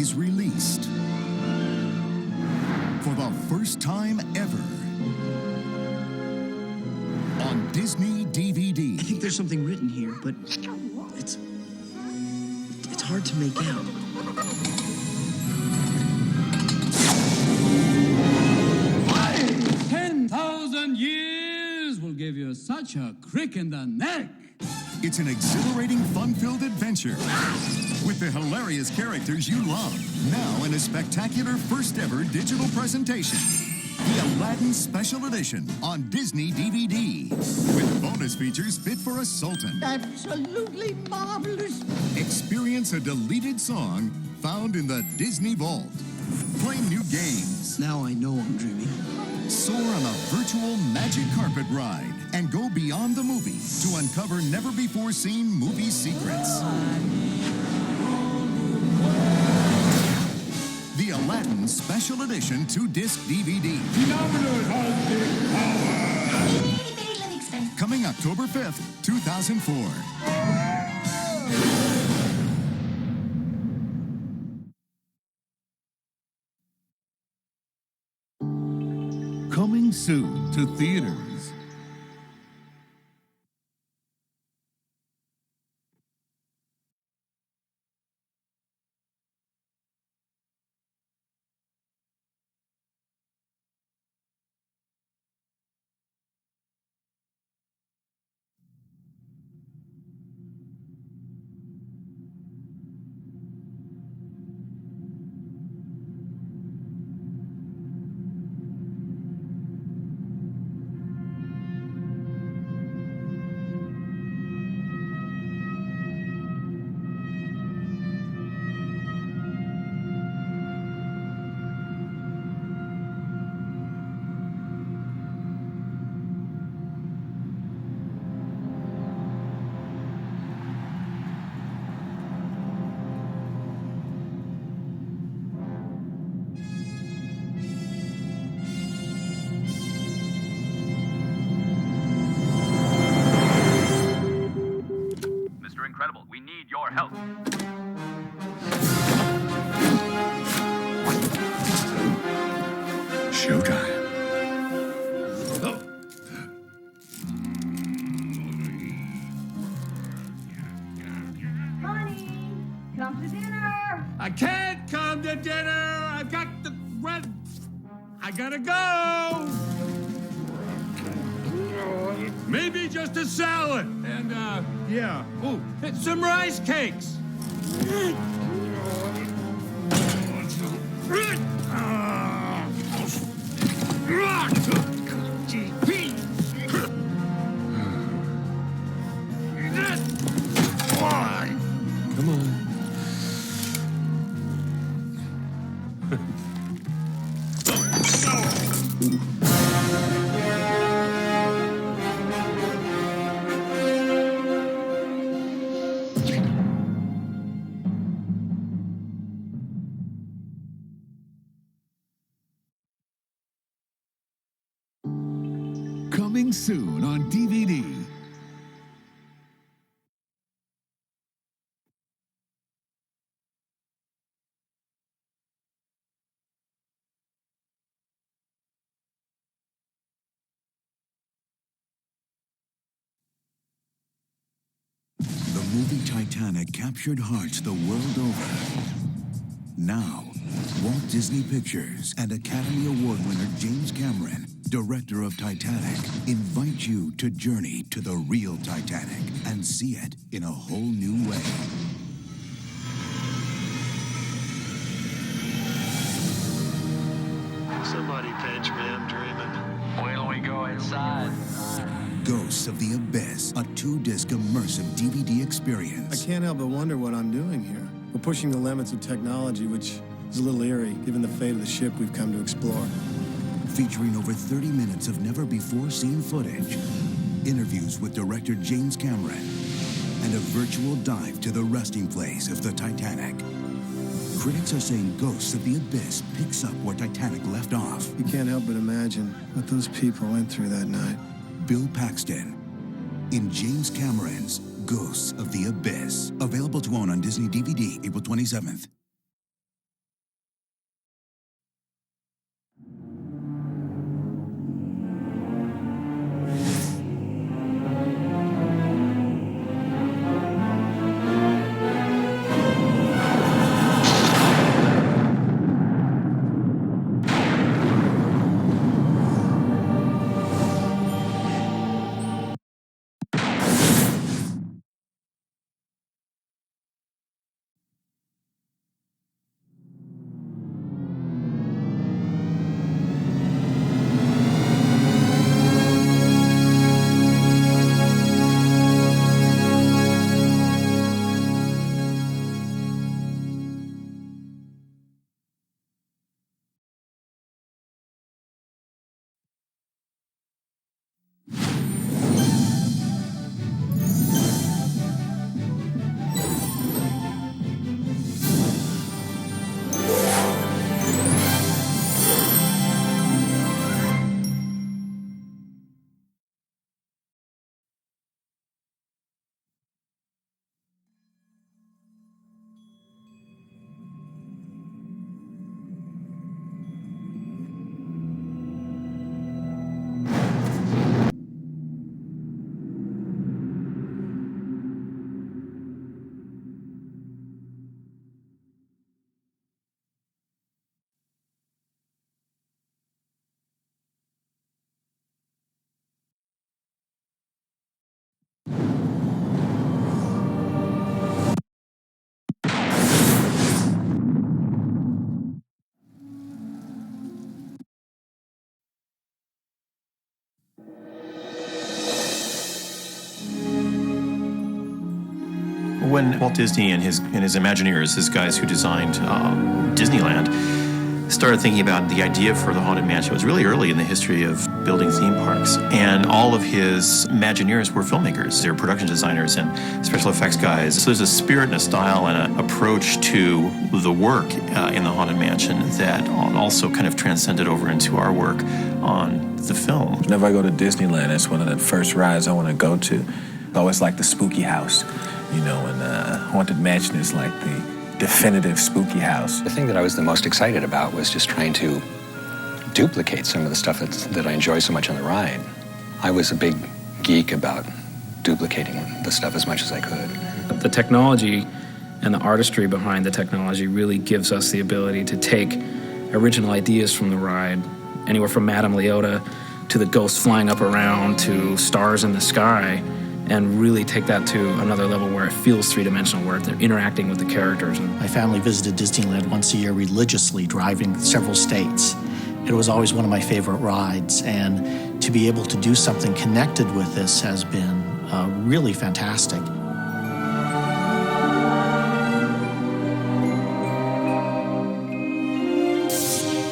is released for the first time ever on Disney DVD. I think there's something written here, but it's hard to make out. 10,000 years will give you such a crick in the neck. It's an exhilarating, fun-filled adventure with the hilarious characters you love. Now in a spectacular first-ever digital presentation. The Aladdin Special Edition on Disney DVD. With bonus features fit for a sultan. Absolutely marvelous. Experience a deleted song found in the Disney Vault. Play new games. Now I know I'm dreaming. Soar on a virtual magic carpet ride and go beyond the movie to uncover never-before-seen movie secrets. The Aladdin Special Edition 2-disc DVD. Coming October 5th, 2004. Coming soon to theaters. Incredible. We need your help. Showtime. Honey, come to dinner. I can't come to dinner. I've got the red. I gotta go. Maybe just a salad and yeah. Oh, and some rice cakes. Come on. Coming soon on DVD. The movie Titanic captured hearts the world over. Now, Walt Disney Pictures and Academy Award winner James Cameron, director of Titanic, invite you to journey to the real Titanic and see it in a whole new way. Somebody pinch me, I'm dreaming. Wait till we go inside. Ghosts of the Abyss, a 2-disc immersive DVD experience. I can't help but wonder what I'm doing here. We're pushing the limits of technology, which is a little eerie, given the fate of the ship we've come to explore. Featuring over 30 minutes of never-before-seen footage, interviews with director James Cameron, and a virtual dive to the resting place of the Titanic. Critics are saying Ghosts of the Abyss picks up where Titanic left off. You can't help but imagine what those people went through that night. Bill Paxton in James Cameron's Ghosts of the Abyss. Available to own on Disney DVD April 27th. When Walt Disney and his Imagineers, his guys who designed Disneyland, started thinking about the idea for the Haunted Mansion, it was really early in the history of building theme parks. And all of his Imagineers were filmmakers. They were production designers and special effects guys. So there's a spirit and a style and an approach to the work in the Haunted Mansion that also kind of transcended over into our work on the film. Whenever I go to Disneyland, it's one of the first rides I want to go to. I always like the spooky house, you know, and Haunted Mansion is like the definitive spooky house. The thing that I was the most excited about was just trying to duplicate some of the stuff that I enjoy so much on the ride. I was a big geek about duplicating the stuff as much as I could. The technology and the artistry behind the technology really gives us the ability to take original ideas from the ride, anywhere from Madame Leota to the ghosts flying up around to stars in the sky, and really take that to another level where it feels three-dimensional, where they're interacting with the characters. My family visited Disneyland once a year religiously, driving several states. It was always one of my favorite rides, and to be able to do something connected with this has been really fantastic.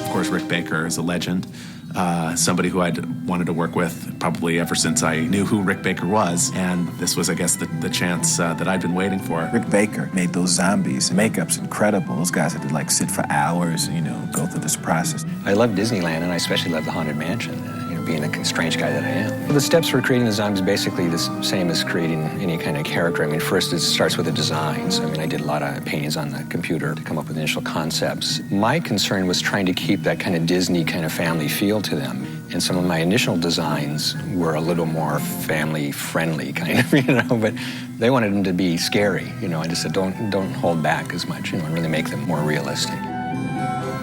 Of course, Rick Baker is a legend. Somebody who I'd wanted to work with probably ever since I knew who Rick Baker was, and this was, I guess, the chance that I'd been waiting for. Rick Baker made those zombies. Makeup's incredible. Those guys had to like sit for hours, you know, go through this process. I love Disneyland, and I especially love the Haunted Mansion, you know, being the strange guy that I am. The steps for creating the zombies basically the same as creating any kind of character. I mean, first it starts with the designs. I mean, I did a lot of paintings on the computer to come up with initial concepts. My concern was trying to keep that kind of Disney kind of family feel to them. And some of my initial designs were a little more family-friendly, kind of, you know, but they wanted them to be scary, you know. I just said, don't hold back as much, you know, and really make them more realistic.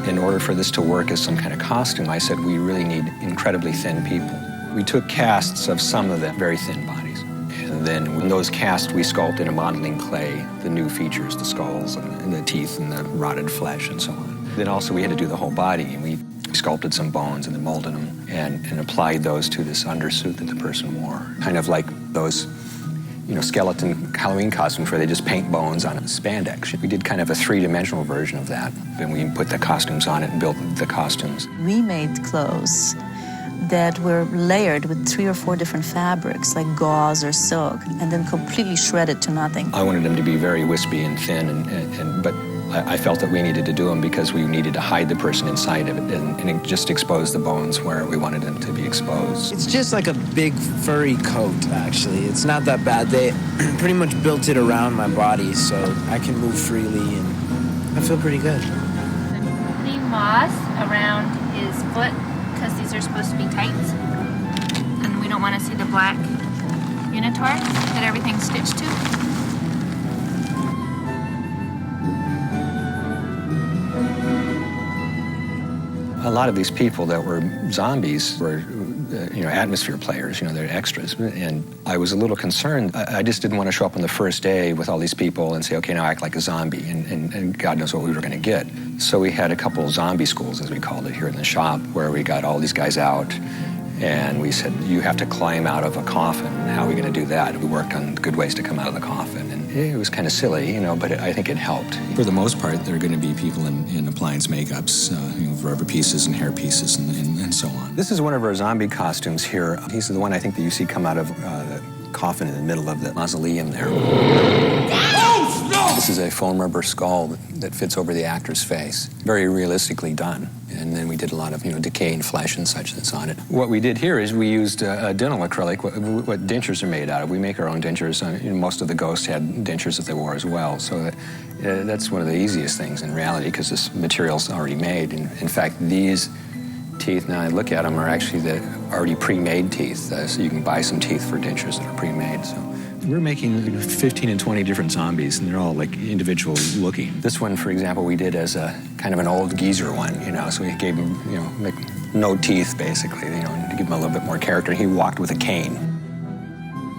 In order for this to work as some kind of costume, I said, we really need incredibly thin people. We took casts of some of the very thin bodies. And then when those casts, we sculpted in modeling clay the new features, the skulls and the teeth and the rotted flesh and so on. Then also we had to do the whole body, and we sculpted some bones and then molded them and applied those to this undersuit that the person wore. Kind of like those, you know, skeleton Halloween costumes where they just paint bones on spandex. We did kind of a three-dimensional version of that. Then we put the costumes on it and built the costumes. We made clothes that were layered with 3 or 4 different fabrics, like gauze or silk, and then completely shredded to nothing. I wanted them to be very wispy and thin, but I felt that we needed to do them because we needed to hide the person inside of it and just expose the bones where we wanted them to be exposed. It's just like a big furry coat, actually. It's not that bad. They pretty much built it around my body so I can move freely, and I feel pretty good. Leave moss around his foot because these are supposed to be tights, and we don't want to see the black unitor that everything's stitched to. A lot of these people that were zombies were, you know, atmosphere players, you know, they're extras. And I was a little concerned. I just didn't want to show up on the first day with all these people and say, okay, now act like a zombie, and God knows what we were going to get. So we had a couple zombie schools, as we called it, here in the shop, where we got all these guys out, and we said, you have to climb out of a coffin. How are we going to do that? We worked on good ways to come out of the coffin. And it was kind of silly, you know, but I think it helped. For the most part, there are going to be people in appliance makeups, you know, rubber pieces and hair pieces and so on. This is one of our zombie costumes here. He's the one I think that you see come out of the coffin in the middle of the mausoleum there. Oh, no! This is a foam rubber skull that fits over the actor's face. Very realistically done. And then we did a lot of, you know, decaying flesh and such that's on it. What we did here is we used a dental acrylic, what dentures are made out of. We make our own dentures. You know, most of the ghosts had dentures that they wore as well. So that's one of the easiest things in reality because this material's already made. And in fact, these teeth, now I look at them, are actually the already pre-made teeth. So you can buy some teeth for dentures that are pre-made. So we're making 15 and 20 different zombies, and they're all like individual looking. This one, for example, we did as a kind of an old geezer one, you know, so we gave him, you know, no teeth, basically, you know, to give him a little bit more character. He walked with a cane.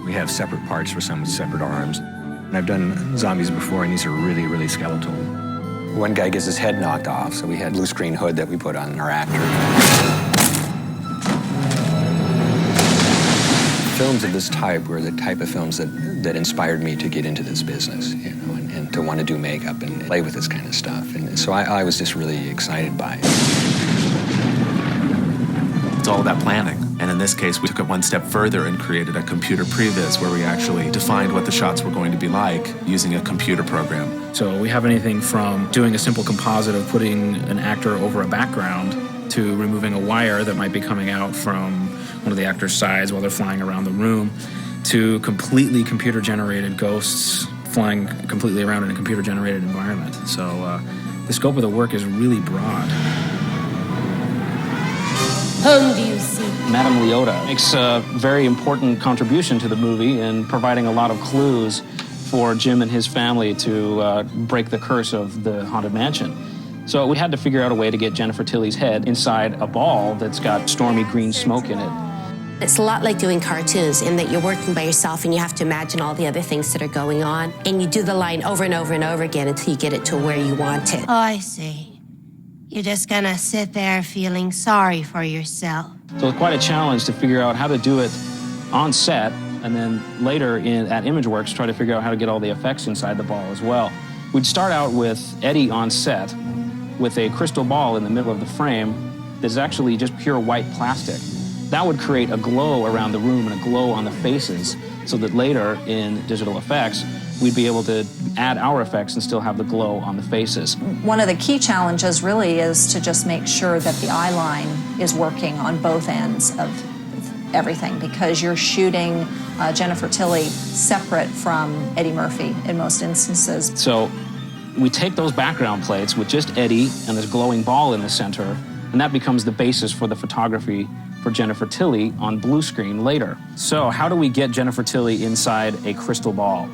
We have separate parts for some with separate arms. And I've done zombies before, and these are really, really skeletal. One guy gets his head knocked off, so we had a blue screen hood that we put on our actor. Films of this type were the type of films that inspired me to get into this business, you know, and to want to do makeup and play with this kind of stuff. And so I was just really excited by it. It's all about planning. And in this case, we took it one step further and created a computer previs where we actually defined what the shots were going to be like using a computer program. So we have anything from doing a simple composite of putting an actor over a background to removing a wire that might be coming out from one of the actor's sides while they're flying around the room, to completely computer-generated ghosts flying completely around in a computer-generated environment. So the scope of the work is really broad. Whom do you seek? Madame Leota makes a very important contribution to the movie in providing a lot of clues for Jim and his family to break the curse of the Haunted Mansion. So we had to figure out a way to get Jennifer Tilly's head inside a ball that's got stormy green smoke in it. It's a lot like doing cartoons in that you're working by yourself and you have to imagine all the other things that are going on. And you do the line over and over and over again until you get it to where you want it. Oh, I see. You're just gonna sit there feeling sorry for yourself. So it's quite a challenge to figure out how to do it on set, and then later at ImageWorks try to figure out how to get all the effects inside the ball as well. We'd start out with Eddie on set with a crystal ball in the middle of the frame that's actually just pure white plastic. That would create a glow around the room and a glow on the faces, so that later in digital effects, we'd be able to add our effects and still have the glow on the faces. One of the key challenges really is to just make sure that the eye line is working on both ends of everything, because you're shooting Jennifer Tilly separate from Eddie Murphy in most instances. So we take those background plates with just Eddie and this glowing ball in the center, and that becomes the basis for the photography for Jennifer Tilly on blue screen later. So how do we get Jennifer Tilly inside a crystal ball?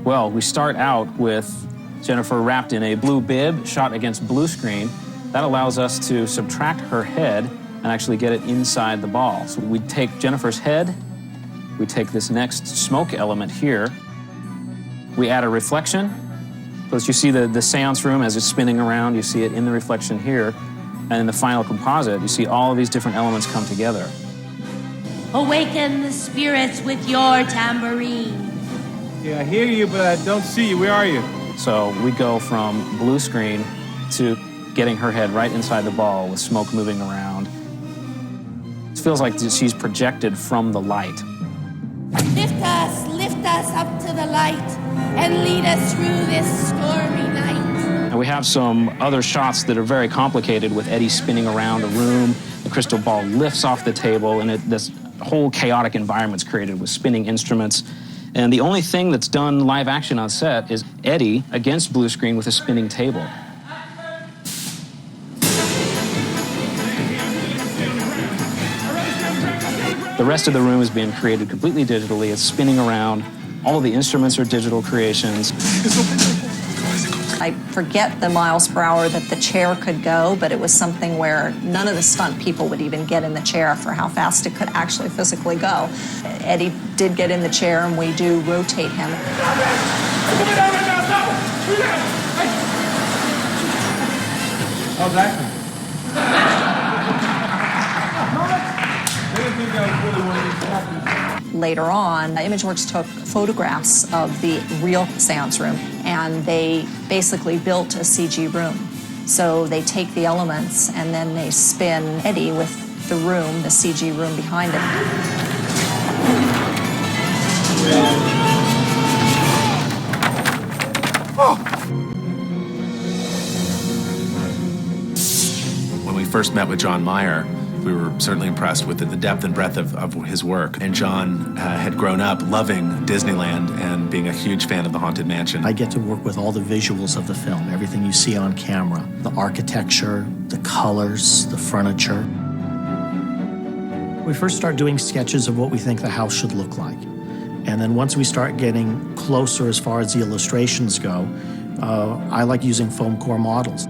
Well, we start out with Jennifer wrapped in a blue bib shot against blue screen. That allows us to subtract her head and actually get it inside the ball. So we take Jennifer's head, we take this next smoke element here, we add a reflection. So as you see the seance room as it's spinning around, you see it in the reflection here. And in the final composite, you see all of these different elements come together. Awaken the spirits with your tambourine. Yeah, I hear you, but I don't see you. Where are you? So we go from blue screen to getting her head right inside the ball with smoke moving around. It feels like she's projected from the light. Lift us up to the light, and lead us through this stormy night. And we have some other shots that are very complicated with Eddie spinning around a room. The crystal ball lifts off the table, and this whole chaotic environment's created with spinning instruments. And the only thing that's done live action on set is Eddie against blue screen with a spinning table. The rest of the room is being created completely digitally. It's spinning around. All of the instruments are digital creations. I forget the miles per hour that the chair could go, but it was something where none of the stunt people would even get in the chair for how fast it could actually physically go. Eddie did get in the chair, and we do rotate him. Oh, that one. Later on, ImageWorks took photographs of the real seance room, and they basically built a CG room. So they take the elements, and then they spin Eddie with the room, the CG room behind it. When we first met with John Meyer, we were certainly impressed with the depth and breadth of his work. And John had grown up loving Disneyland and being a huge fan of the Haunted Mansion. I get to work with all the visuals of the film, everything you see on camera, the architecture, the colors, the furniture. We first start doing sketches of what we think the house should look like. And then once we start getting closer as far as the illustrations go, I like using foam core models.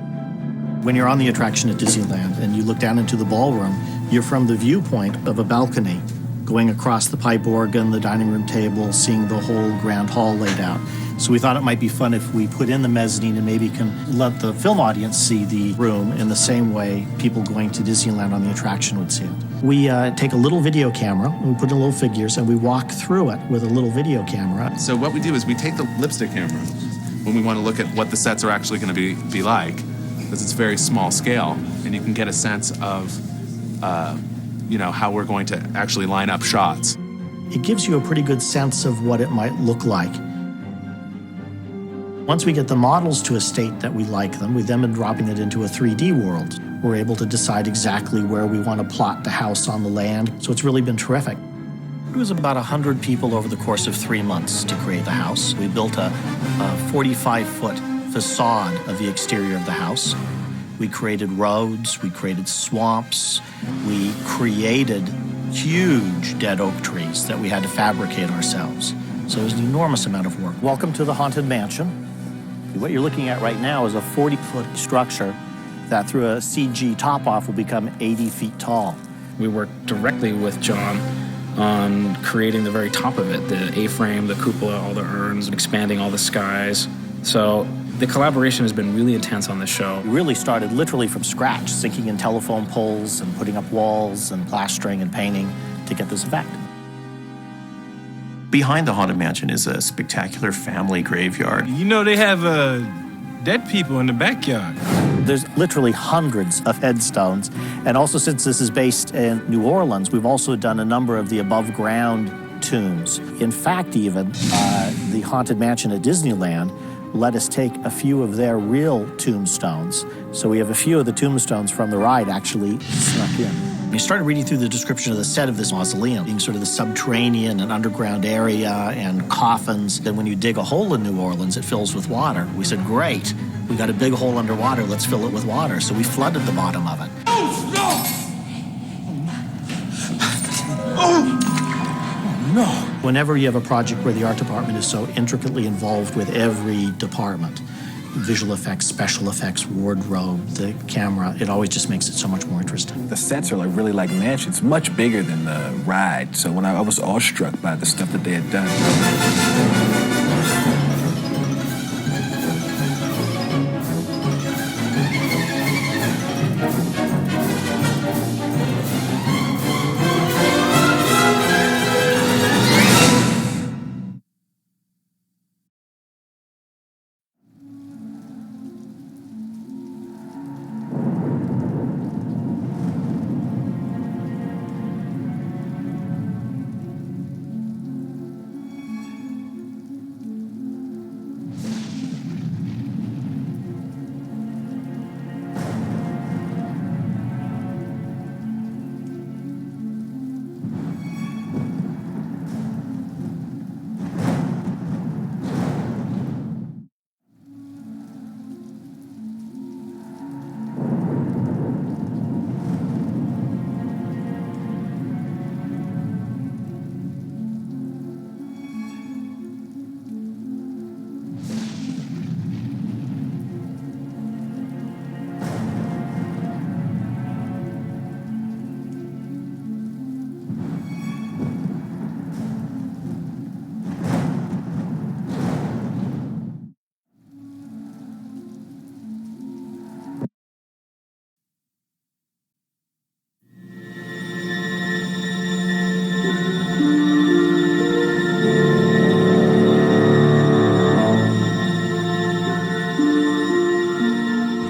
When you're on the attraction at Disneyland and you look down into the ballroom, you're from the viewpoint of a balcony, going across the pipe organ, the dining room table, seeing the whole grand hall laid out. So we thought it might be fun if we put in the mezzanine and maybe can let the film audience see the room in the same way people going to Disneyland on the attraction would see it. We take a little video camera, and we put in little figures, and we walk through it with a little video camera. So what we do is we take the lipstick camera when we want to look at what the sets are actually going to be like, because it's very small scale, and you can get a sense of, how we're going to actually line up shots. It gives you a pretty good sense of what it might look like. Once we get the models to a state that we like them, we then been dropping it into a 3D world. We're able to decide exactly where we want to plot the house on the land, so it's really been terrific. It was about 100 people over the course of 3 months to create the house. We built a 45-foot facade of the exterior of the house. We created roads, we created swamps, we created huge dead oak trees that we had to fabricate ourselves. So it was an enormous amount of work. Welcome to the Haunted Mansion. What you're looking at right now is a 40-foot structure that through a CG top-off will become 80 feet tall. We worked directly with John on creating the very top of it, the A-frame, the cupola, all the urns, expanding all the skies. So the collaboration has been really intense on the show. We really started literally from scratch, sinking in telephone poles and putting up walls and plastering and painting to get this effect. Behind the Haunted Mansion is a spectacular family graveyard. You know they have dead people in the backyard. There's literally hundreds of headstones. And also, since this is based in New Orleans, we've also done a number of the above-ground tombs. In fact, even, the Haunted Mansion at Disneyland let us take a few of their real tombstones. So we have a few of the tombstones from the ride actually snuck in. We started reading through the description of the set of this mausoleum, being sort of the subterranean and underground area and coffins. Then when you dig a hole in New Orleans, it fills with water. We said, great, we got a big hole underwater, let's fill it with water. So we flooded the bottom of it. Oh, no! Oh, no! Whenever you have a project where the art department is so intricately involved with every department, visual effects, special effects, wardrobe, the camera, it always just makes it so much more interesting. The sets are really like mansions, much bigger than the ride. So when I was awestruck by the stuff that they had done.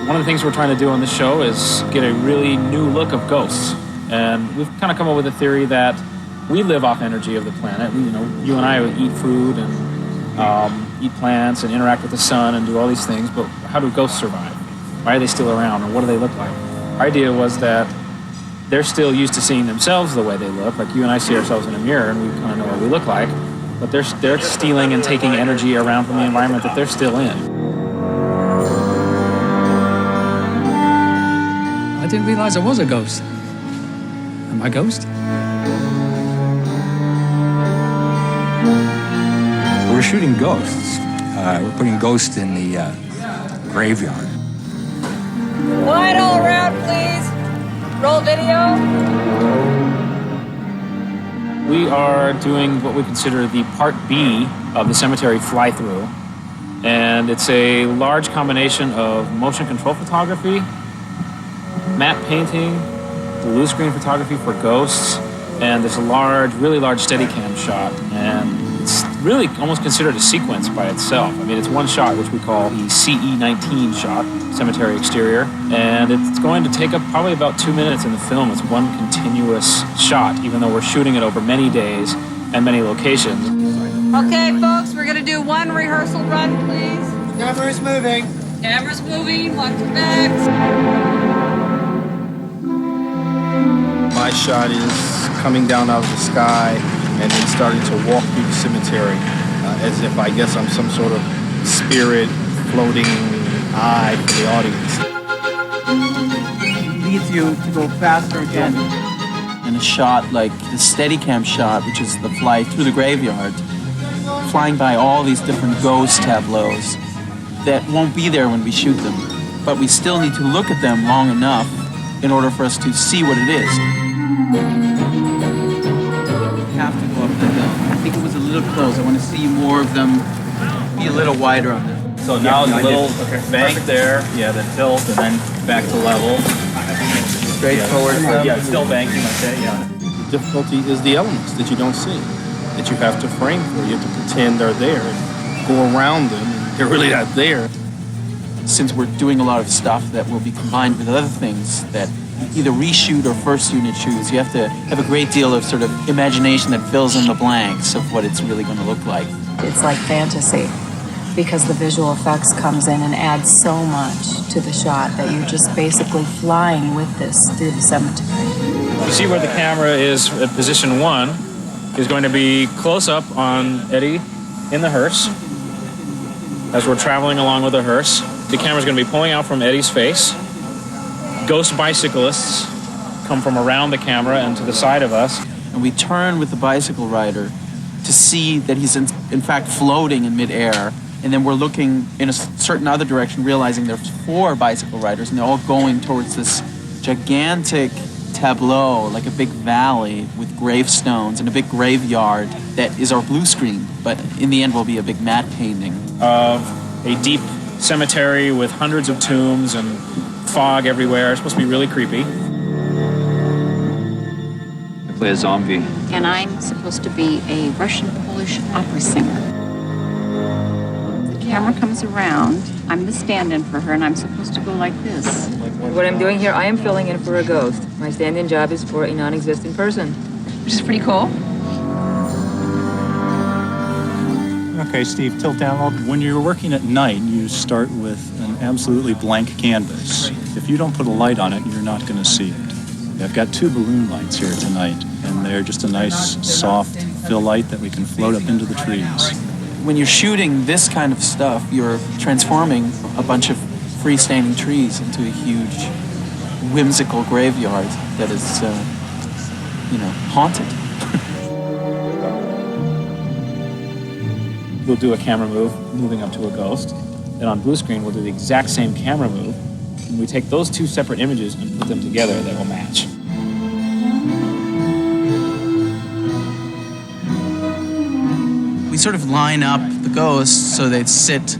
One of the things we're trying to do on the show is get a really new look of ghosts. And we've kind of come up with a theory that we live off energy of the planet. You and I eat food and eat plants and interact with the sun and do all these things, but how do ghosts survive? Why are they still around, and what do they look like? Our idea was that they're still used to seeing themselves the way they look. Like you and I see ourselves in a mirror and we kind of know what we look like, but they're stealing and taking energy around from the environment that they're still in. I didn't realize I was a ghost. Am I a ghost? We're shooting ghosts. We're putting ghosts in the graveyard. Wide all around, please. Roll video. We are doing what we consider the Part B of the cemetery fly-through. And it's a large combination of motion control photography, matte painting, blue screen photography for ghosts, and there's a large, really large Steadicam shot, and it's really almost considered a sequence by itself. I mean, it's one shot, which we call the CE19 shot, cemetery exterior, and it's going to take up probably about 2 minutes in the film. It's one continuous shot, even though we're shooting it over many days and many locations. Okay, folks, we're gonna do one rehearsal run, please. Camera's moving. Camera's moving, watch your backs. My shot is coming down out of the sky and then starting to walk through the cemetery as if I guess I'm some sort of spirit floating eye for the audience. It leads you to go faster again. And a shot like the Steadicam shot, which is the fly through the graveyard, flying by all these different ghost tableaus that won't be there when we shoot them. But we still need to look at them long enough in order for us to see what it is. You have to go up the hill. I think it was a little close. I want to see more of them, be a little wider on them. So now it's a little bank there, yeah, then tilt, and then back to level. Straight forward. Yeah, still banking, okay, yeah. The difficulty is the elements that you don't see, that you have to frame for. You have to pretend they're there, and go around them, and they're really not there. Since we're doing a lot of stuff that will be combined with other things that either reshoot or first unit shoots, you have to have a great deal of sort of imagination that fills in the blanks of what it's really going to look like. It's like fantasy, because the visual effects comes in and adds so much to the shot that you're just basically flying with this through the cemetery. You see where the camera is at position 1 is going to be close up on Eddie in the hearse as we're traveling along with the hearse. The camera's going to be pulling out from Eddie's face. Ghost bicyclists come from around the camera and to the side of us. And we turn with the bicycle rider to see that he's in fact floating in midair. And then we're looking in a certain other direction, realizing there's 4 bicycle riders, and they're all going towards this gigantic tableau, like a big valley with gravestones and a big graveyard that is our blue screen, but in the end will be a big matte painting. Of a deep cemetery with hundreds of tombs and fog everywhere. It's supposed to be really creepy. I play a zombie. And I'm supposed to be a Russian-Polish opera singer. The camera comes around, I'm the stand-in for her, and I'm supposed to go like this. What I'm doing here, I am filling in for a ghost. My stand-in job is for a non-existent person. Which is pretty cool. Okay, Steve, tilt down a little. When you're working at night, you start with an absolutely blank canvas. If you don't put a light on it, you're not going to see it. I've got 2 balloon lights here tonight, and they're just a nice, soft fill light that we can float up into the trees. When you're shooting this kind of stuff, you're transforming a bunch of freestanding trees into a huge, whimsical graveyard that is, haunted. We'll do a camera move, moving up to a ghost. Then on blue screen, we'll do the exact same camera move. And we take those 2 separate images and put them together, they will match. We sort of line up the ghosts so they sit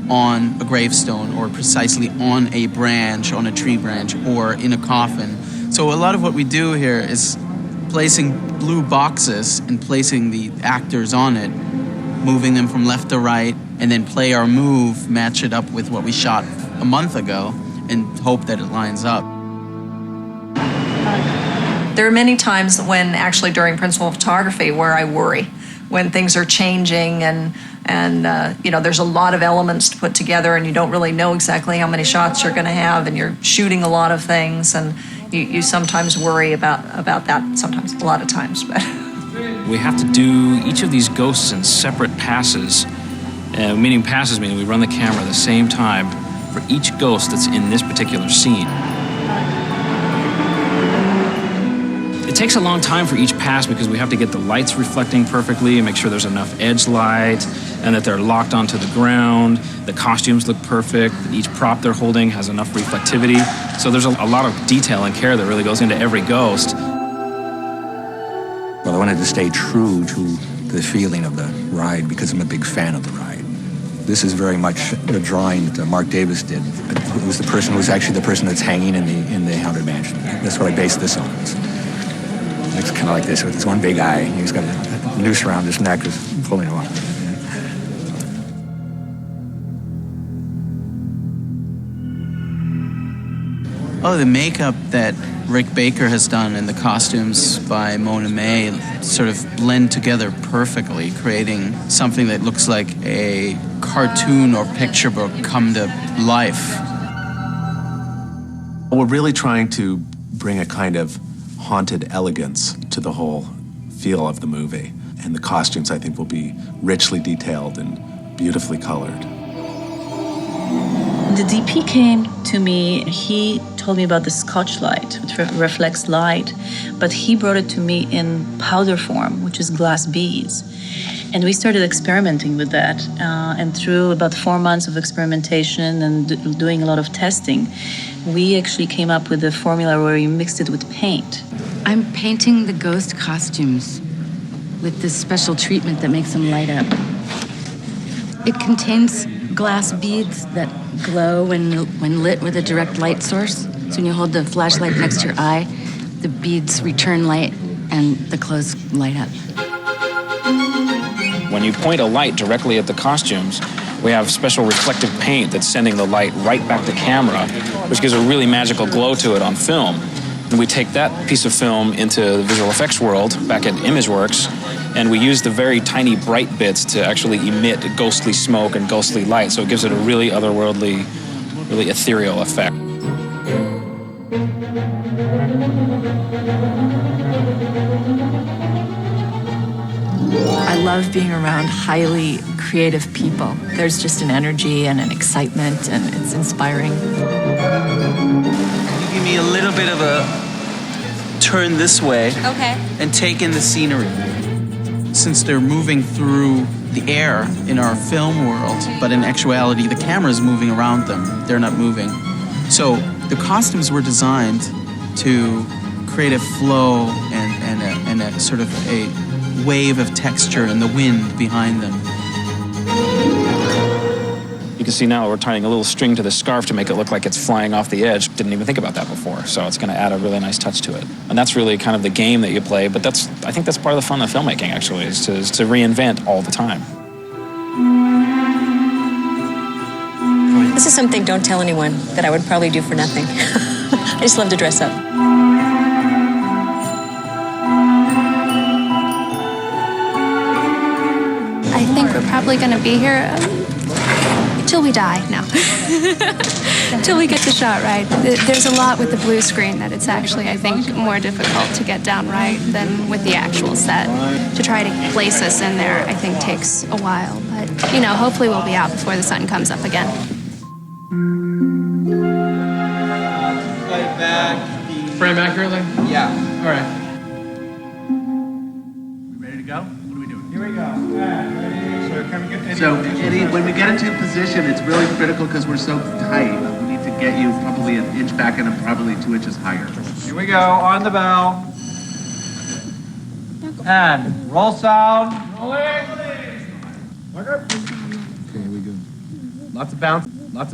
on a gravestone or precisely on a branch, on a tree branch, or in a coffin. So a lot of what we do here is placing blue boxes and placing the actors on it, moving them from left to right, and then play our move, match it up with what we shot a month ago, and hope that it lines up. There are many times when actually during principal photography where I worry when things are changing and there's a lot of elements to put together and you don't really know exactly how many shots you're going to have and you're shooting a lot of things and you sometimes worry about that, sometimes, a lot of times. But We have to do each of these ghosts in separate passes. Meaning passes meaning we run the camera at the same time for each ghost that's in this particular scene. It takes a long time for each pass because we have to get the lights reflecting perfectly and make sure there's enough edge light and that they're locked onto the ground. The costumes look perfect. Each prop they're holding has enough reflectivity. So there's a lot of detail and care that really goes into every ghost. Well, I wanted to stay true to the feeling of the ride because I'm a big fan of the ride. This is very much the drawing that Mark Davis did. It was the person who was actually the person that's hanging in the Haunted Mansion. That's what I based this on. It's kind of like this with his one big eye. He's got a noose around his neck, is pulling him off. Oh, the makeup that Rick Baker has done and the costumes by Mona May sort of blend together perfectly, creating something that looks like a cartoon or picture book come to life. We're really trying to bring a kind of haunted elegance to the whole feel of the movie. And the costumes, I think, will be richly detailed and beautifully colored. The DP came to me, he told me about the Scotch light, which reflects light, but he brought it to me in powder form, which is glass beads. And we started experimenting with that. And through about 4 months of experimentation and doing a lot of testing, we actually came up with a formula where we mixed it with paint. I'm painting the ghost costumes with this special treatment that makes them light up. It contains glass beads that glow when lit with a direct light source. So when you hold the flashlight next to your eye, the beads return light and the clothes light up. When you point a light directly at the costumes, we have special reflective paint that's sending the light right back to camera, which gives a really magical glow to it on film. And we take that piece of film into the visual effects world, back at ImageWorks, and we use the very tiny bright bits to actually emit ghostly smoke and ghostly light, so it gives it a really otherworldly, really ethereal effect. I love being around highly creative people. There's just an energy and an excitement, and it's inspiring. Can you give me a little bit of a turn this way? Okay. And take in the scenery. Since they're moving through the air in our film world, but in actuality, the camera's moving around them. They're not moving. So the costumes were designed to create a flow and a sort of a wave of texture in the wind behind them. You can see now we're tying a little string to the scarf to make it look like it's flying off the edge. Didn't even think about that before, so it's going to add a really nice touch to it. And that's really kind of the game that you play, but I think that's part of the fun of filmmaking, actually, is to reinvent all the time. This is something, don't tell anyone, that I would probably do for nothing. I just love to dress up. I think we're probably going to be here till we die, no. Till we get the shot right. There's a lot with the blue screen that it's actually, I think, more difficult to get down right than with the actual set. To try to place us in there, I think, takes a while. But, you know, hopefully we'll be out before the sun comes up again. Right back. Frame accurately? Yeah. All right. Ready to go? What are we doing? Here we go. So, Eddie, when we get into position, it's really critical because we're so tight. We need to get you probably an inch back and probably 2 inches higher. Here we go, on the bell. And roll sound. Okay, we go. Lots of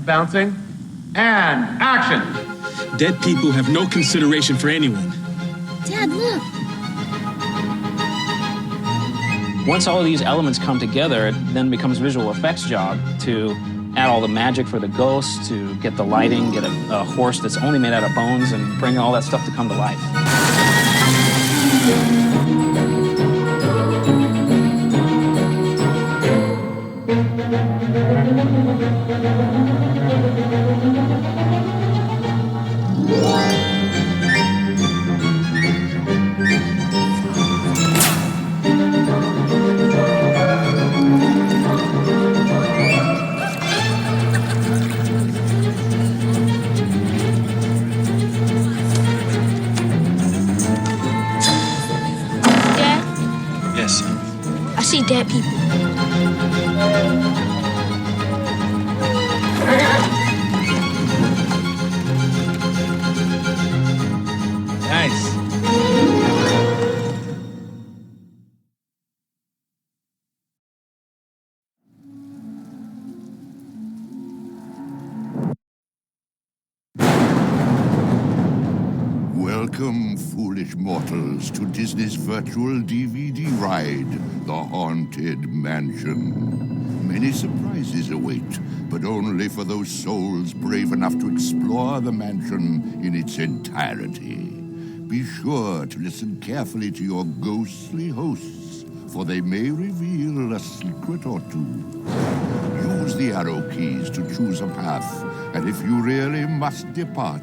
bouncing. And action. Dead people have no consideration for anyone. Dad, look. Once all of these elements come together, it then becomes visual effects' job to add all the magic for the ghosts, to get the lighting, get a horse that's only made out of bones, and bring all that stuff to come to life. I see dead people. Nice. Welcome, foolish mortals, to Disney's virtual DVD ride, The Haunted Mansion. Many surprises await, but only for those souls brave enough to explore the mansion in its entirety. Be sure to listen carefully to your ghostly hosts, for they may reveal a secret or two. Use the arrow keys to choose a path, and if you really must depart,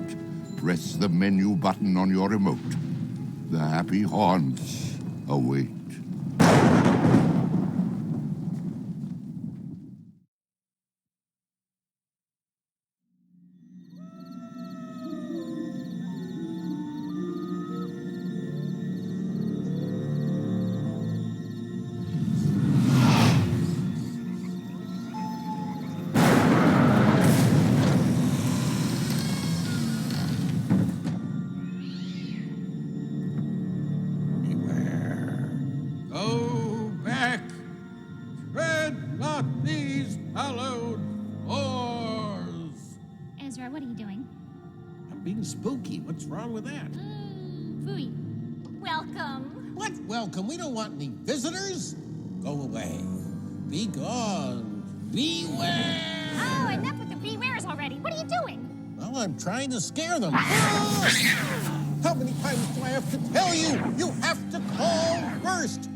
press the menu button on your remote. The happy haunts await. Go back! Tread not these hallowed floors! Ezra, what are you doing? I'm being spooky. What's wrong with that? Phooey. Welcome. What welcome? We don't want any visitors. Go away. Be gone. Beware! Oh, enough with the bewares already. What are you doing? Well, I'm trying to scare them. How many times do I have to tell you? You have to call first.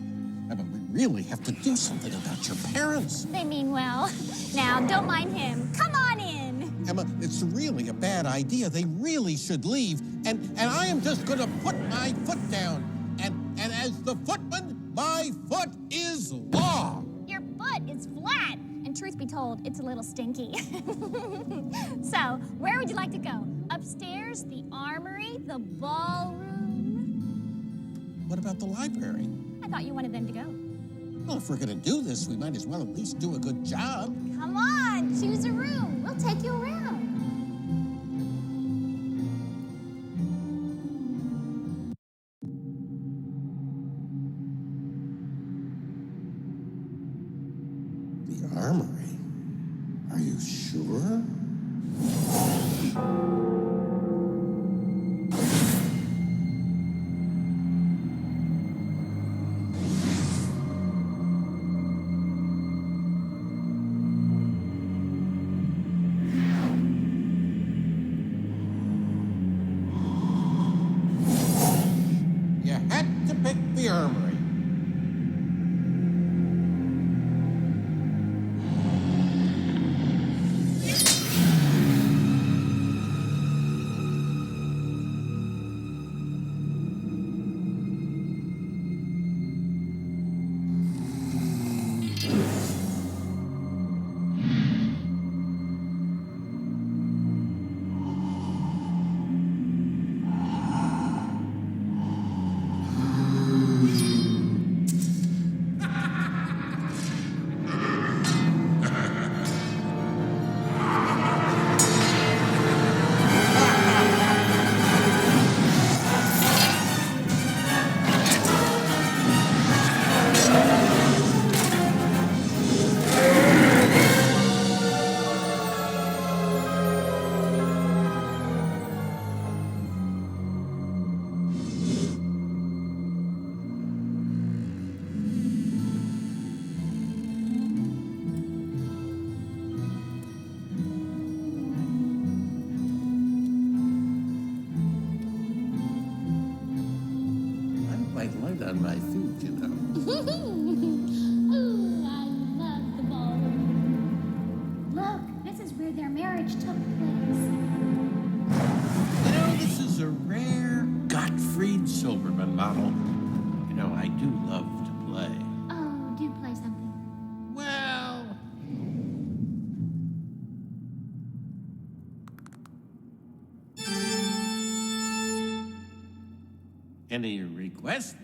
Emma, we really have to do something about your parents. They mean well. Now, don't mind him. Come on in. Emma, it's really a bad idea. They really should leave. And I am just going to put my foot down. And as the footman, my foot is law. Your foot is flat. And truth be told, it's a little stinky. So, where would you like to go? Upstairs, the armory, the ballroom? What about the library? I thought you wanted them to go. Well, if we're going to do this, we might as well at least do a good job. Come on, choose a room. We'll take you around. The armory? Are you sure? You had to pick the armory. Quite light on my feet, you know. Ooh, I love the ballroom. Look, this is where their marriage took place. You know, this is a rare Gottfried Silberman model. You know, I do love to play. Oh, do play something. Well... Any requests?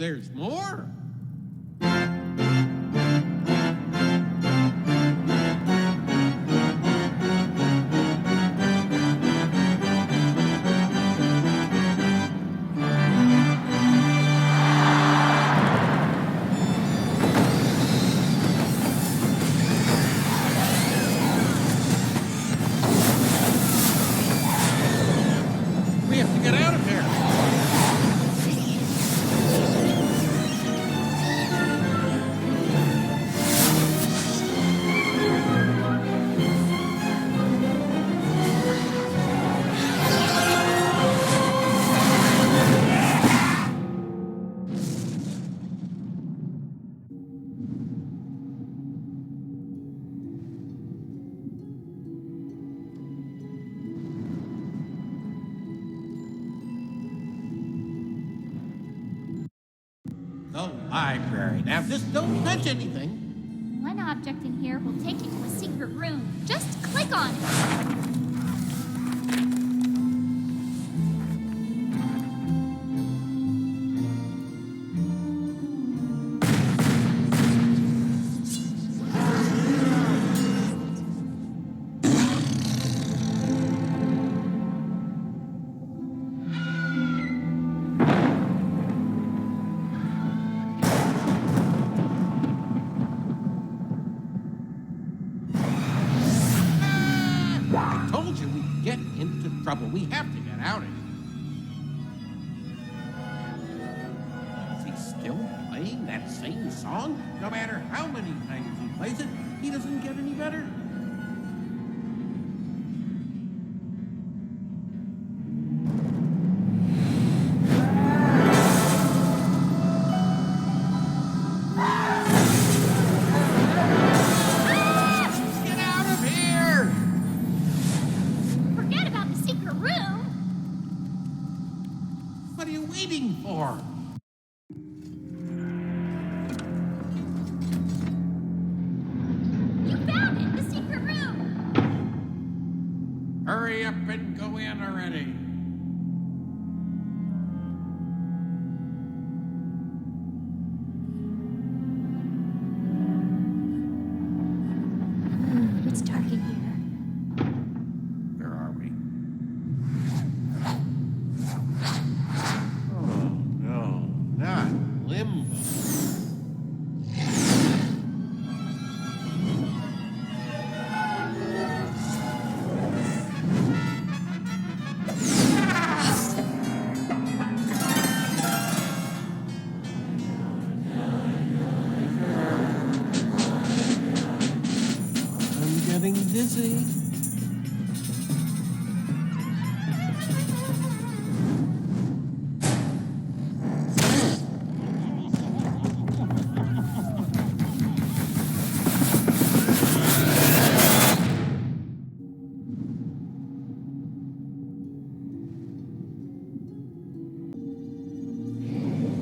There's more. We have to get out of here. The library. Now, just don't touch anything. One object in here will take you to a secret room. Just click on it. I told you we'd get into trouble. We have to get out of here. Is he still playing that same song? No matter how many times he plays it, he doesn't get any better. Get out of here! Forget about the secret room. What are you waiting for? You found it, the secret room. Hurry up and go in already. It's dark in here. Where are we? Oh, no, not limbo. I'm getting dizzy.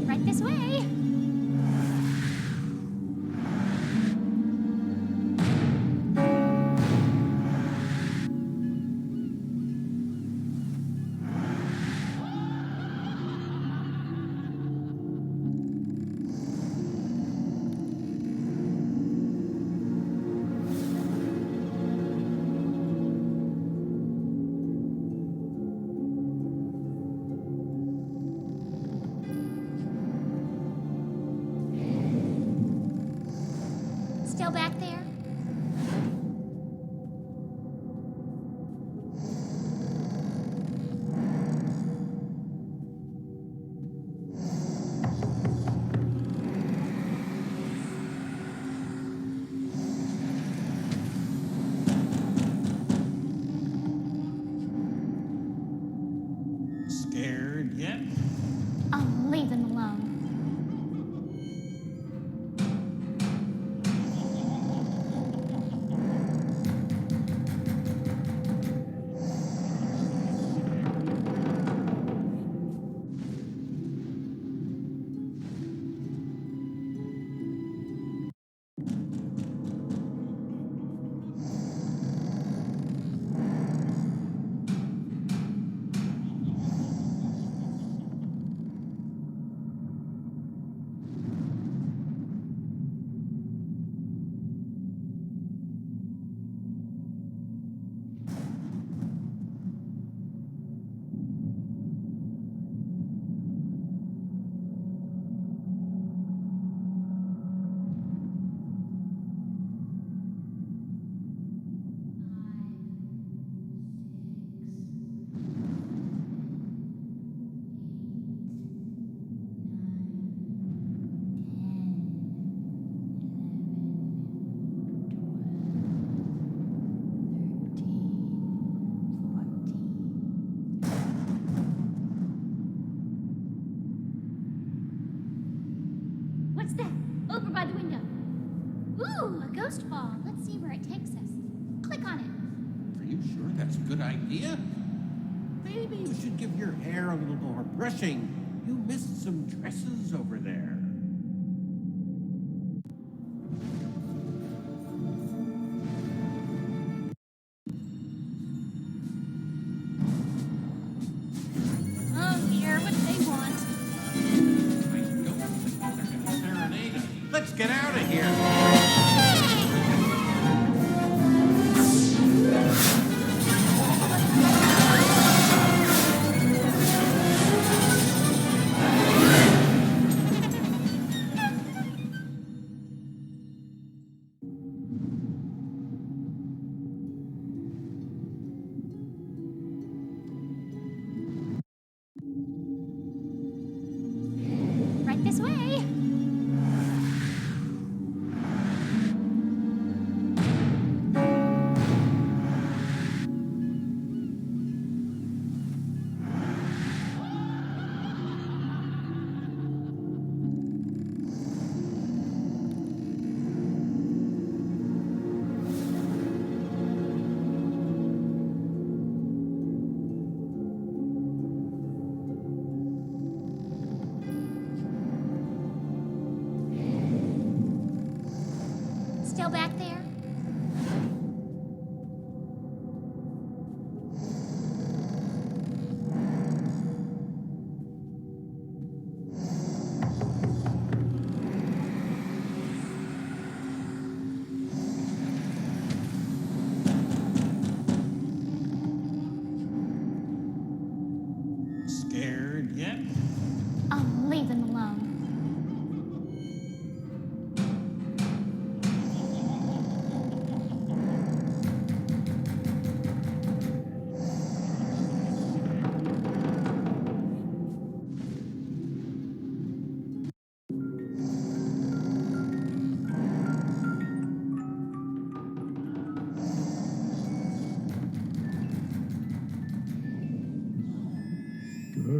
Right this way. Still back there? Scared yet? I'll leave them alone. ghost ball. Let's see where it takes us. Click on it. Are you sure that's a good idea? Maybe you should give your hair a little more brushing. You missed some tresses over there. Oh dear, what do they want? Serenade us. Let's get out of here. Right this way. Still back there? Scared yet? Oh, leave them alone. Go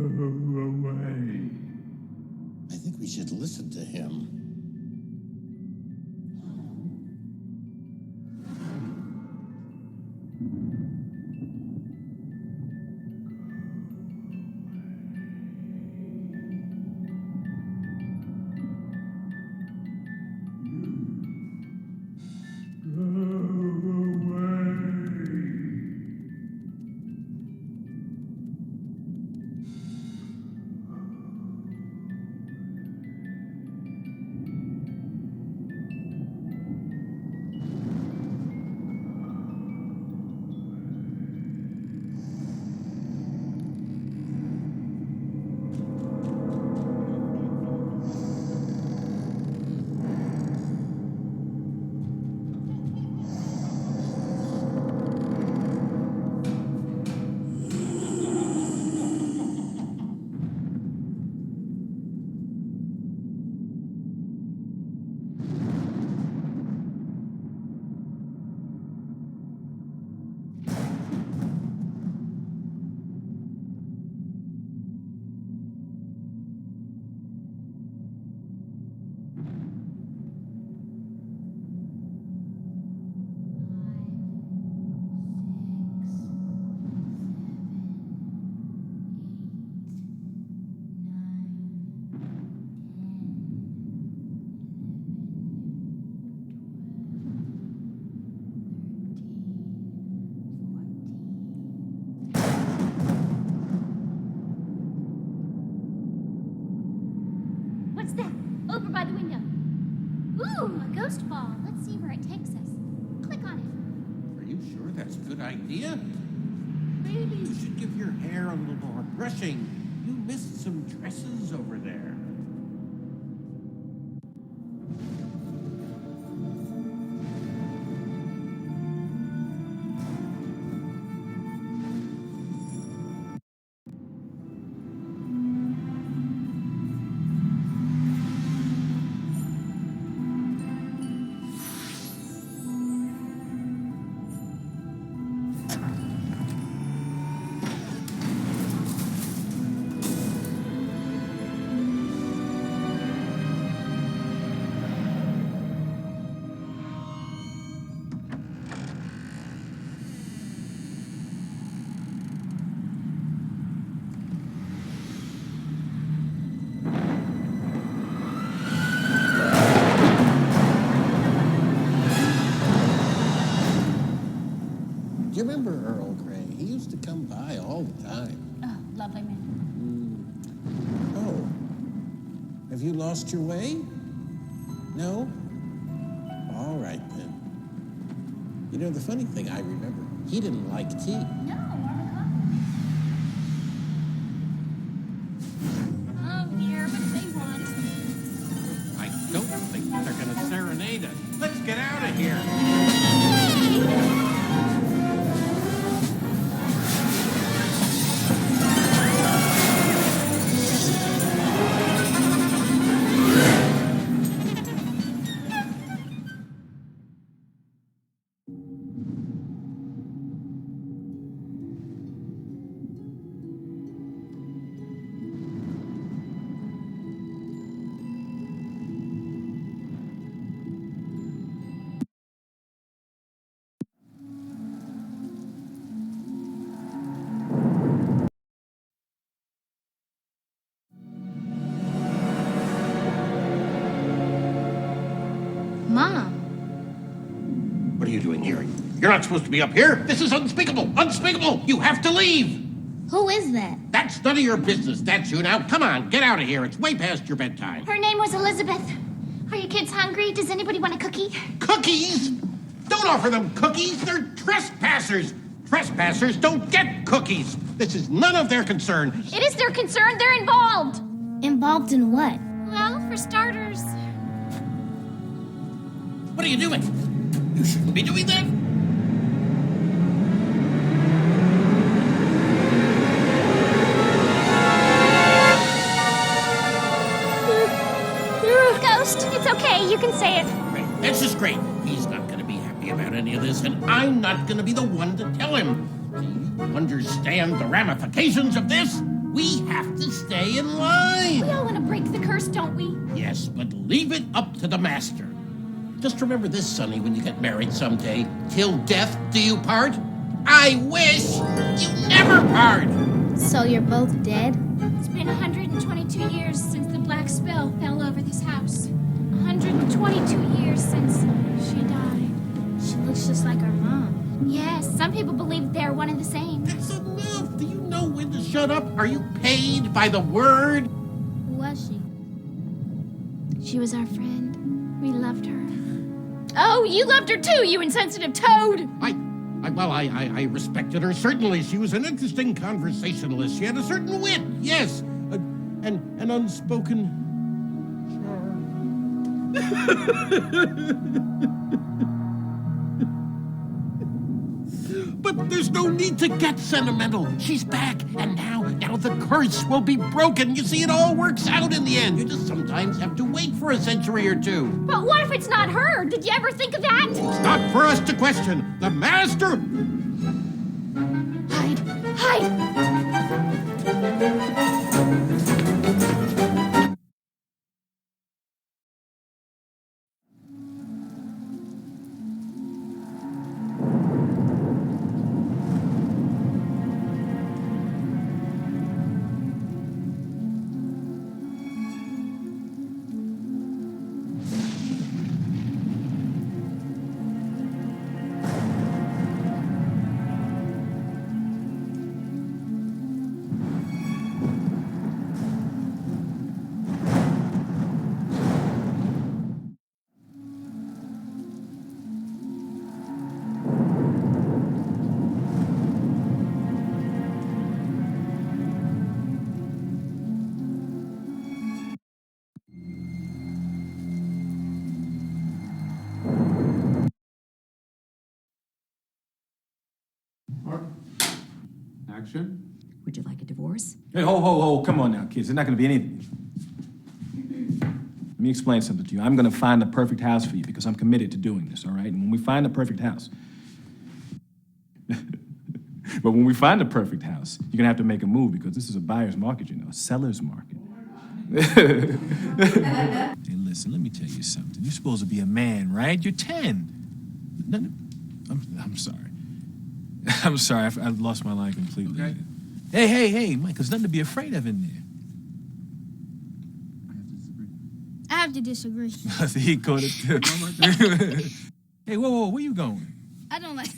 away. I think we should listen to him. What's that? Over by the window. Ooh, a ghost ball. Let's see where it takes us. Click on it. Are you sure that's a good idea? Maybe you should give your hair a little more brushing. You missed some tresses over there. all the time. Oh, lovely man. Oh. Have you lost your way? No? All right, then. You know, the funny thing, I remember, he didn't like tea. No, oh, here, what do they want? I don't think they're going to serenade us. Let's get out of here. Mom. What are you doing here? You're not supposed to be up here. This is unspeakable. Unspeakable. You have to leave. Who is that? That's none of your business. That's you now. Come on, get out of here. It's way past your bedtime. Her name was Elizabeth. Are you kids hungry? Does anybody want a cookie? Cookies? Don't offer them cookies. They're trespassers. Trespassers don't get cookies. This is none of their concern. It is their concern. They're involved. Involved in what? Well, for starters. What are you doing? You shouldn't be doing that. Ghost, it's okay. You can say it. Right. This is great. He's not going to be happy about any of this, and I'm not going to be the one to tell him. Do you understand the ramifications of this? We have to stay in line. We all want to break the curse, don't we? Yes, but leave it up to the master. Just remember this, Sonny, when you get married someday. Till death do you part? I wish you never part. So you're both dead? It's been 122 years since the black spell fell over this house. 122 years since she died. She looks just like our mom. Yes, some people believe they're one and the same. That's enough. Do you know when to shut up? Are you paid by the word? Who was she? She was our friend. We loved her. Oh, you loved her too, you insensitive toad! I respected her, certainly. She was an interesting conversationalist. She had a certain wit, yes. An unspoken charm. But there's no need to get sentimental. She's back, and now the curse will be broken. You see, it all works out in the end. You just sometimes have to wait for a century or two. But what if it's not her? Did you ever think of that? It's not for us to question. The master... Hide! Hide! Action. Would you like a divorce? Hey, ho, come on now, kids. There's not going to be anything. Let me explain something to you. I'm going to find the perfect house for you because I'm committed to doing this, all right? And when we find the perfect house... But when we find the perfect house, you're going to have to make a move because this is a buyer's market, you know, a seller's market. Hey, listen, let me tell you something. You're supposed to be a man, right? You're 10. I'm sorry. I'm sorry, I've lost my line completely. Okay. Hey, Mike, there's nothing to be afraid of in there. I have to disagree. He caught it too. Hey, whoa, where you going? I don't like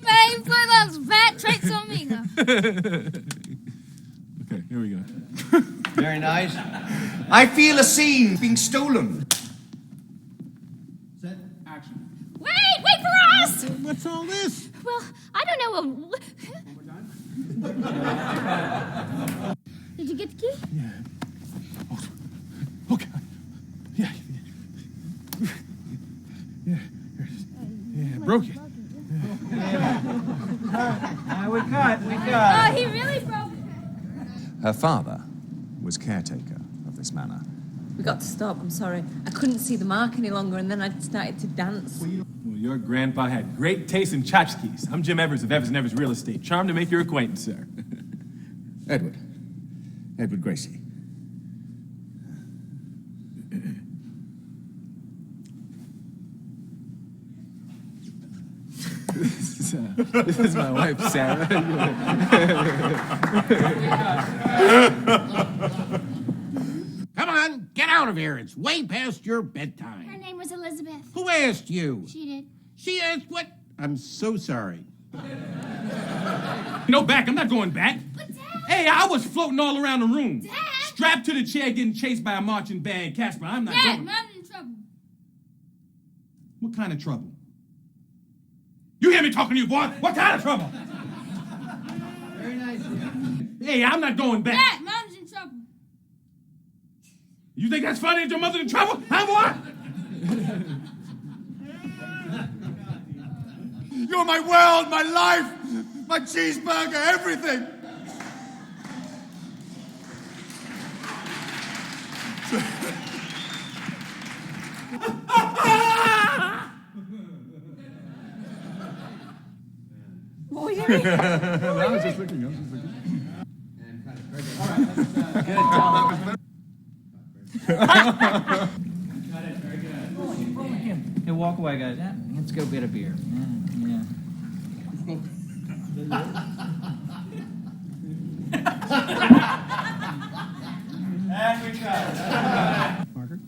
Man, you play those fat tricks on me, though. Okay, here we go. Very nice. I feel a scene being stolen. Set, action. Wait for us! What's all this? Well, I don't know. Did you get the key? Yeah. Okay. Yeah. Yeah, broke it. We cut. Oh, he really broke it. Her father was caretaker of this manor. We got to stop, I'm sorry. I couldn't see the mark any longer, and then I started to dance. Well, your grandpa had great taste in tchotchkes. I'm Jim Evers of Evers & Evers Real Estate. Charmed to make your acquaintance, sir. Edward Gracie. This is my wife, Sarah. Come on, get out of here. It's way past your bedtime. Her name was Elizabeth. Who asked you? She did. She asked what? I'm so sorry. No, back. I'm not going back. But, Dad... Hey, I was floating all around the room. Dad... Strapped to the chair getting chased by a marching band. Casper, I'm not Dad, going. Mom's in trouble. What kind of trouble? You hear me talking to you, boy? What kind of trouble? Very nice. Hey, I'm not going back. Dad, Mom's in trouble. You think that's funny that your mother's in trouble? Huh, boy? You're my world, my life, my cheeseburger, everything. What were you doing? I was just looking. Hey, walk away, guys. Yeah, let's go get a beer. Yeah. And we cut. Margaret?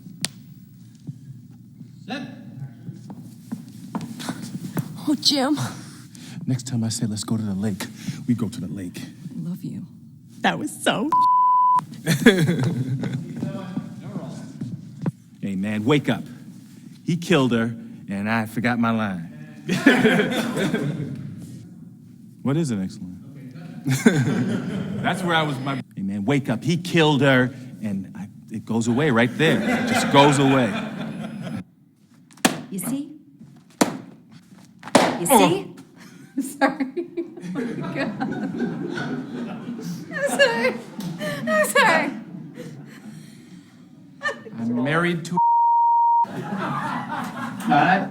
Set. Oh, Jim. Next time I say let's go to the lake, we go to the lake. I love you. That was so Hey, man, wake up. He killed her, and I forgot my line. What is the next line? That's where I was. Hey, man, wake up. He killed her, and it goes away right there. It just goes away. You see? You see? Sorry. Oh my God. I'm sorry. I'm sorry. I'm married to Cut.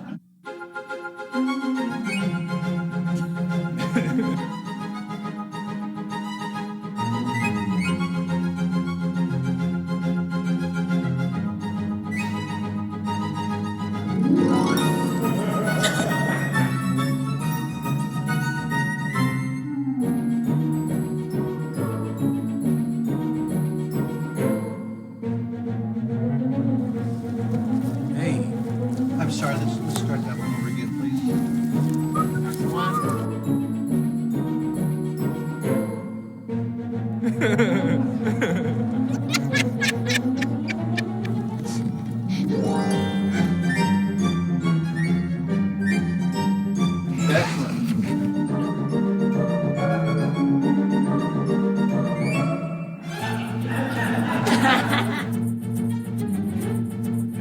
I'm sorry, let's start that one over again, please.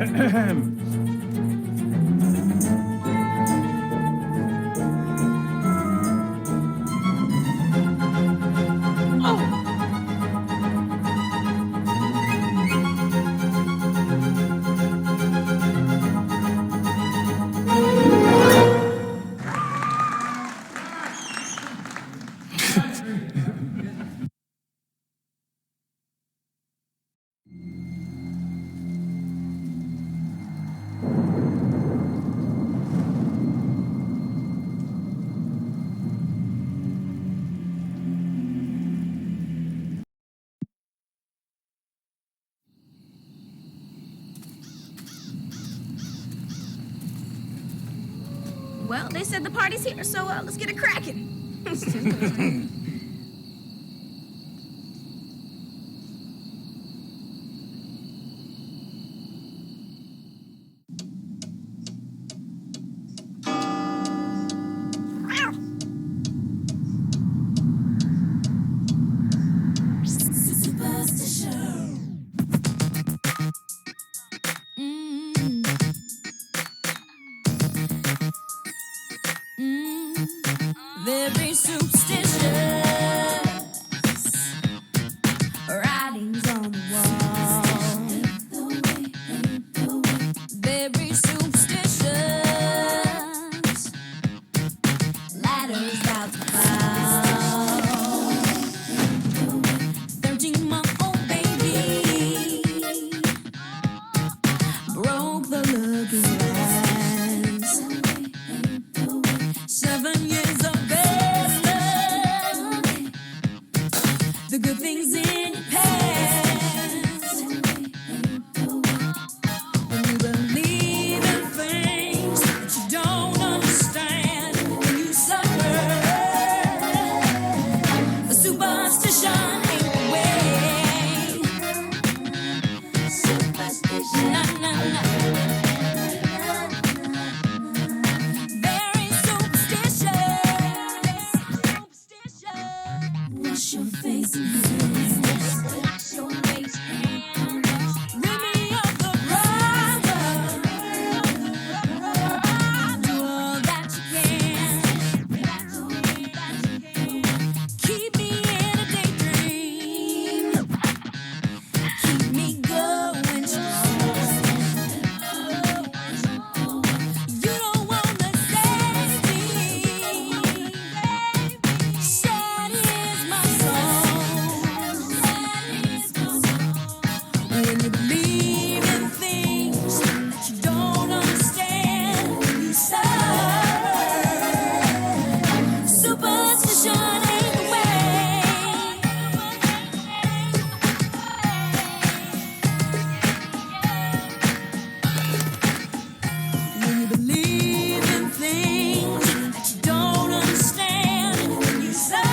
Excellent. Well, they said the party's here, so let's get it cracking. Very superstitious writings on the wall. Very superstitious ladders out to fall. 13-month-old baby broke the looking glass. 7 years of the good things in your past. When you believe in things that you don't understand, when you suffer, the superstition ain't the way. Superstition, very superstitious. Wash your face and hands. Wash your face and hands. Rid me of the brother. Do all that you can. Keep me in a daydream. Keep me going strong. You don't wanna save me. Sad is my when you believe in things that you don't understand, when you suffer, superstition ain't the way. When you believe in things that you don't understand, when you suffer,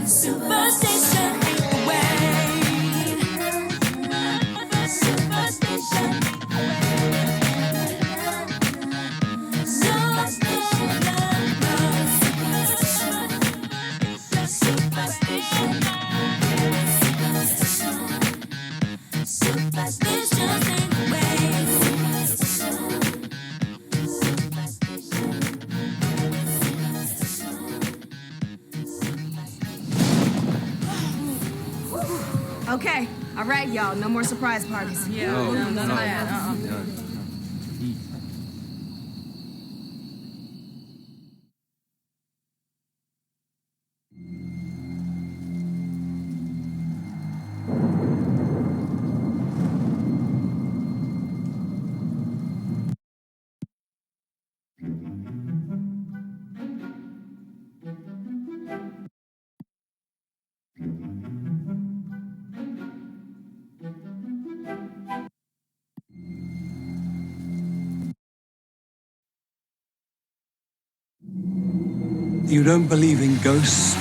superstition ain't the way. Superstition. Superstition ain't the way. Okay, all right, y'all. No more surprise parties. Yeah, none of that. You don't believe in ghosts?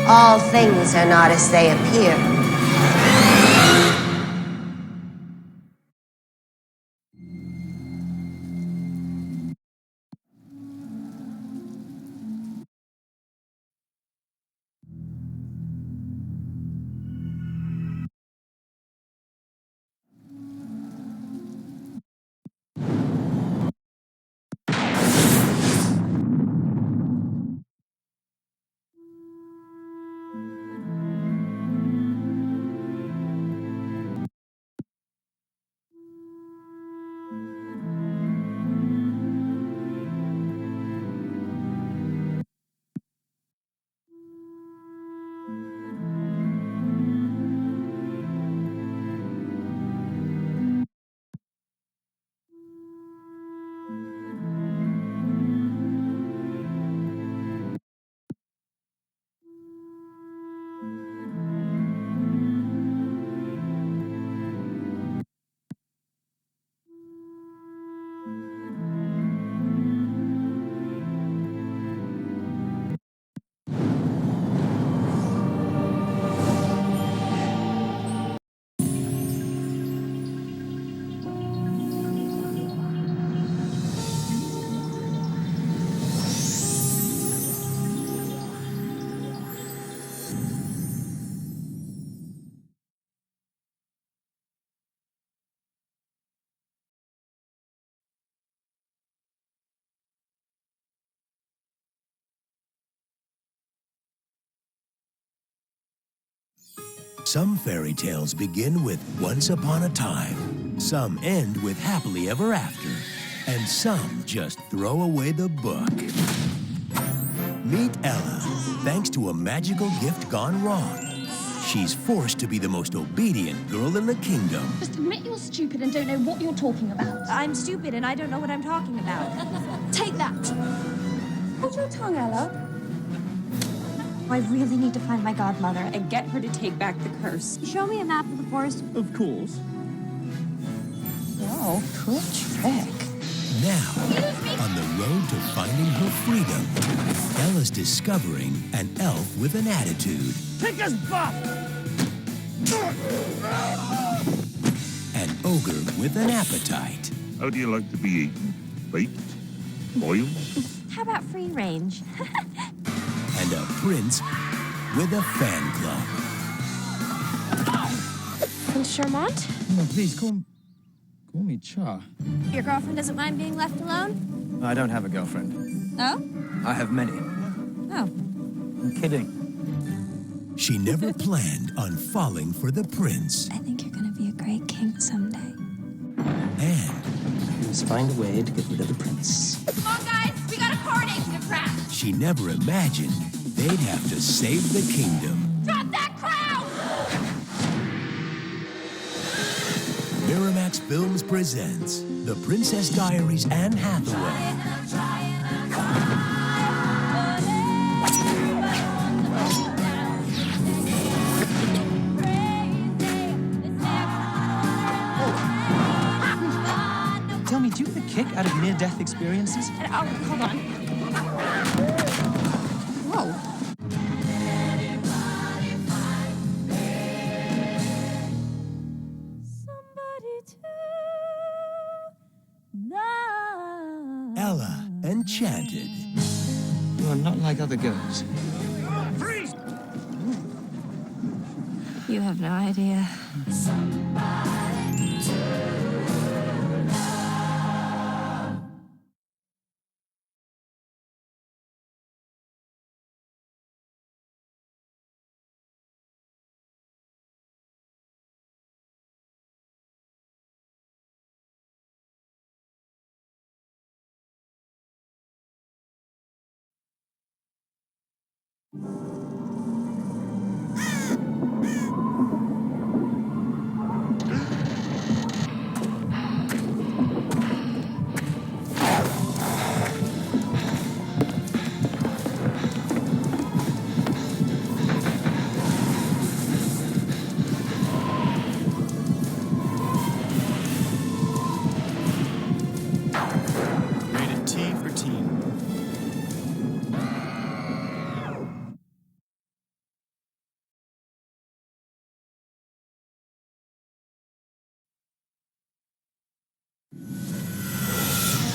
All things are not as they appear. Some fairy tales begin with once upon a time, some end with happily ever after, and some just throw away the book. Meet Ella. Thanks to a magical gift gone wrong, she's forced to be the most obedient girl in the kingdom. Just admit you're stupid and don't know what you're talking about. I'm stupid and I don't know what I'm talking about. Take that. Hold your tongue, Ella. I really need to find my godmother and get her to take back the curse. Show me a map of the forest. Of course. Oh, cool trick. Now, on the road to finding her freedom, Ella's discovering an elf with an attitude. Kick his butt! An ogre with an appetite. How do you like to be eaten? Baked? Boiled? How about free range? And a prince with a fan club. Prince Charmant? No, please, call me Cha. Your girlfriend doesn't mind being left alone? I don't have a girlfriend. Oh? I have many. Oh. I'm kidding. She never planned on falling for the prince. I think you're gonna be a great king someday. And Let's find a way to get rid of the prince. Come on, guys! We got a coronation to crash! she never imagined they'd have to save the kingdom. Drop that crown! Miramax Films presents The Princess Diaries Anne Hathaway. Tell me, do you get a kick out of near-death experiences? Oh, hold on. Whoa. Ella Enchanted. You are not like other girls. Freeze! You have no idea. Rated T for teen.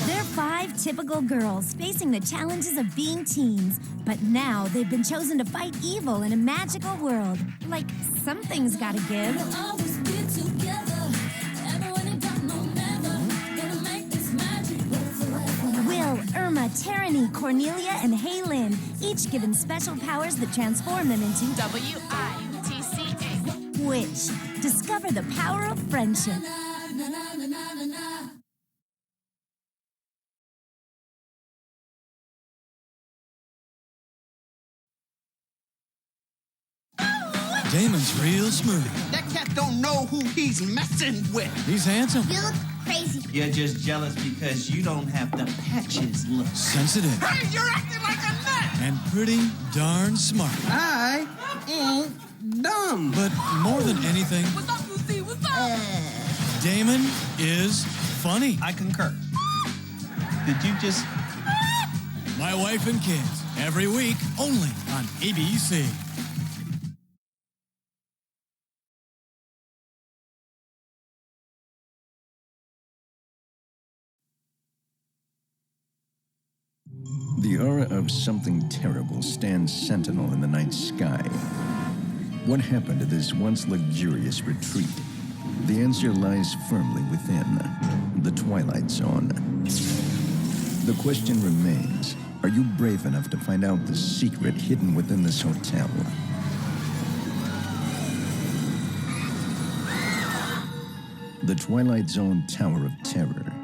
They're five typical girls facing the challenges of being teens, but now they've been chosen to fight evil in a magical world. Like, something's gotta give. Will, Irma, Tyranny, Cornelia, and Haylin, each given special powers that transform them into WITCH. Which discover the power of friendship. Damon's real smooth. That cat don't know who he's messing with. He's handsome. You look crazy. You're just jealous because you don't have the patches look. Sensitive. Hey, you're acting like a nut! And pretty darn smart. I ain't dumb. But more than anything, What's up, Lucy? What's up? Damon is funny. I concur. Did you just... My Wife and Kids. Every week, only on ABC. The aura of something terrible stands sentinel in the night sky. What happened to this once luxurious retreat? The answer lies firmly within the Twilight Zone. The question remains, are you brave enough to find out the secret hidden within this hotel? the Twilight Zone Tower of Terror.